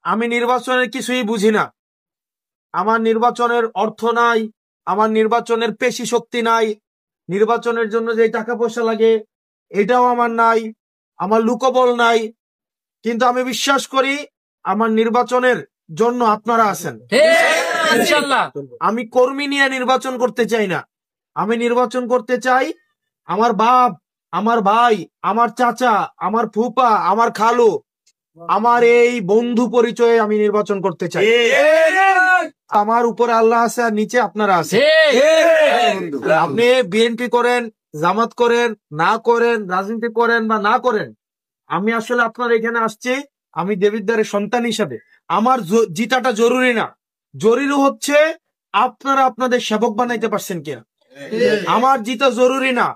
আমি নির্বাচনের কিছুই বুঝি না। আমার নির্বাচনের অর্থ নাই, আমার নির্বাচনের পেশি শক্তি নাই, নির্বাচনের জন্য যে টাকা পয়সা লাগে এটাও আমার নাই, আমার লোকবল নাই। কিন্তু আমি বিশ্বাস করি আমার নির্বাচনের জন্য আপনারা আছেন। আমি কর্মী নিয়ে নির্বাচন করতে চাই না, আমি নির্বাচন করতে চাই আমার বাপ, আমার ভাই, আমার চাচা, আমার ফুপা, আমার খালু, আমার এই বন্ধু পরিচয়ে আমি নির্বাচন করতে চাই। আমার উপরে আল্লাহ আছে আর নিচে আপনারা আছেন। আপনি বিএনপি করেন, জামাত করেন, না করেন, রাজনীতি করেন বা না করেন, আমি আসলে আপনার এখানে আসছি আমি দেবিদ্বারের সন্তান হিসাবে। আমার জিতাটা জরুরি না, জরুরি হচ্ছে আপনারা আপনাদের সেবক বানাইতে পারছেন কিনা। আমার জিতা জরুরি না,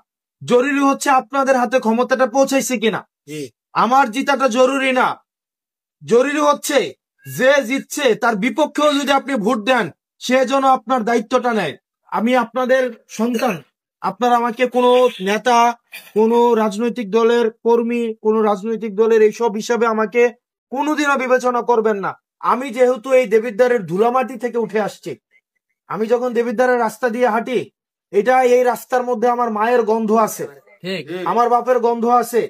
জরুরি হচ্ছে আপনাদের হাতে ক্ষমতাটা পৌঁছাইছে কিনা। আমার জিতাটা জরুরি না, জরুরি হচ্ছে যে জিতছে তার বিপক্ষেও যদি আপনি ভোট দেন সে যেন আপনার দায়িত্বটা নেয়। আমি আপনাদের সন্তান, আপনারা আমাকে কোনো নেতা, কোনো রাজনৈতিক দলের কর্মী, কোনো রাজনৈতিক দলের এইসব হিসাবে আমাকে কোনোদিনও বিবেচনা করবেন না। আমি যেহেতু এই দেবিদ্বারের ধুলামাটি থেকে উঠে আসছি, আমি যখন দেবিদ্বারের রাস্তা দিয়ে হাঁটি, এই রাস্তার মধ্যে আমার মায়ের গন্ধ আছে, আমার বাপের গন্ধ আছে,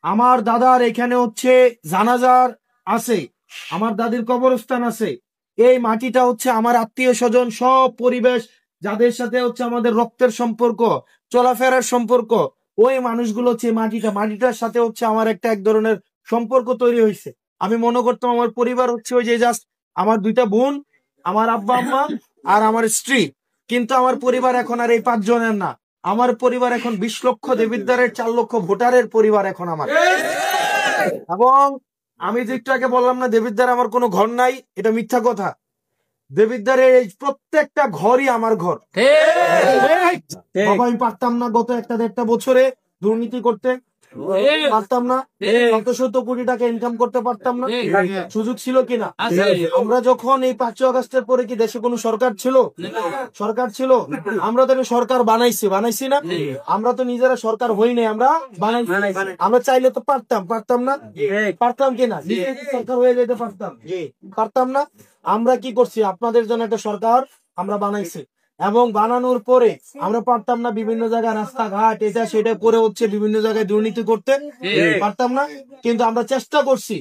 আমার দাদার এখানে হচ্ছে জানাজার আছে, আমার দাদির কবরস্থান আছে। এই মাটিটা হচ্ছে আমার আত্মীয় স্বজন, সব পরিবেশ যাদের সাথে হচ্ছে আমাদের রক্তের সম্পর্ক, চলাফেরার সম্পর্ক, ওই মানুষগুলো হচ্ছে মাটিটার সাথে হচ্ছে আমার এক ধরনের সম্পর্ক তৈরি হয়েছে। আমি মনে করতাম আমার পরিবার হচ্ছে ওই যে জাস্ট আমার দুইটা বোন, আমার আব্বা আম্মা আর আমার স্ত্রী। কিন্তু আমার পরিবার এখন আর এই 5 জনের না, আমার পরিবার এখন 20 লক্ষ দেবিদ্বারের 4 লক্ষ ভোটারের পরিবার এখন আমার। এবং আমি যে একটু আগে বললাম না দেবিদ্বারে আমার কোনো ঘর নাই, এটা মিথ্যা কথা। দেবিদ্বারের এই প্রত্যেকটা ঘরই আমার ঘর। বাবা আমি পারতাম না গত 1-1.5 বছরে দুর্নীতি করতে, পারতাম না 100 কোটি টাকা ইনকাম করতে পারতাম না। সুযোগ ছিল কিনা? আমরা যখন এই 5 আগস্টের পরে কি দেশে কোনো সরকার ছিল? সরকার ছিল। আমরা তো সরকার বানাইছি না? আমরা তো নিজেরা সরকার হই নাই, আমরা বানাইছি। আমরা চাইলে তো পারতাম না? পারতাম কিনা? সরকার হয়ে যেতে পারতাম না? আমরা কি করছি? আপনাদের জন্য একটা সরকার আমরা বানাইছি, এবং বানানোর পরে আমরা পারতাম না বিভিন্ন জায়গায় রাস্তাঘাট এটা সেটা করে হচ্ছে বিভিন্ন জায়গায় দুর্নীতি করতে? পারতাম না। কিন্তু আমরা চেষ্টা করছি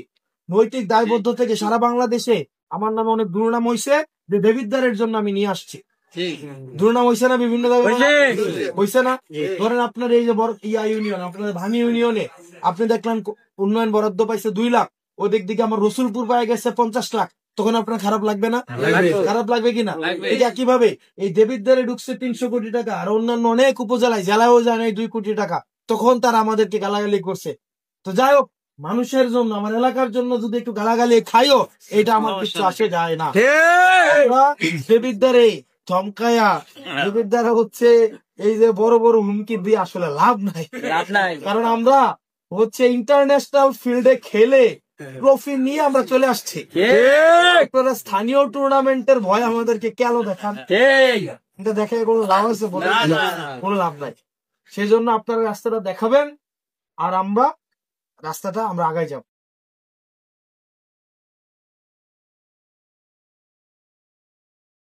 নৈতিক দায়বদ্ধ থেকে। সারা বাংলাদেশে আমার নামে অনেক দুর্নাম হয়েছে, যে দেবিদ্বারের জন্য আমি নিয়ে আসছি। দুর্নাম হয়েছে না বিভিন্ন জায়গায়? হয়েছে না? ধরেন আপনার এই যে ইউনিয়ন, আপনাদের ভানি ইউনিয়নে আপনি দেখলেন উন্নয়ন বরাদ্দ পাইছে 2 লাখ, ওই দিকে আমার রসুলপুর পায়ে গেছে 50 লাখ, তখন আপনার খারাপ লাগবে না? খারাপ লাগবে কিনা? এই একইভাবে এই দেবিদ্বারে ঢুকছে 300 কোটি টাকা, আর অন্যান্য অনেক উপজেলায় জেলায়ও যায় নাই 2 কোটি টাকা, তখন তারা আমাদেরকে গালাগালি করছে। তো যাই হোক, মানুষের জন্য, আমার এলাকার জন্য যদি একটু গালাগালি খাইও, এটা আমার কিছু আসে যায় না। দেবিদ্বারে ধমকায়া, দেবিদ্বারে হচ্ছে এই যে বড় বড় হুমকি দিয়ে আসলে লাভ নাই। কারণ আমরা হচ্ছে ইন্টারন্যাশনাল ফিল্ডে খেলে ট্রফি নিয়ে আমরা চলে আসছি। আপনারা স্থানীয় টুর্নামেন্টের ভয় আমাদেরকে কেন দেখান? এটা দেখে কোনো লাভ আছে? কোনো লাভ নাই। সেই জন্য আপনারা রাস্তাটা দেখাবেন, আর আমরা রাস্তাটা আমরা আগায় যাব।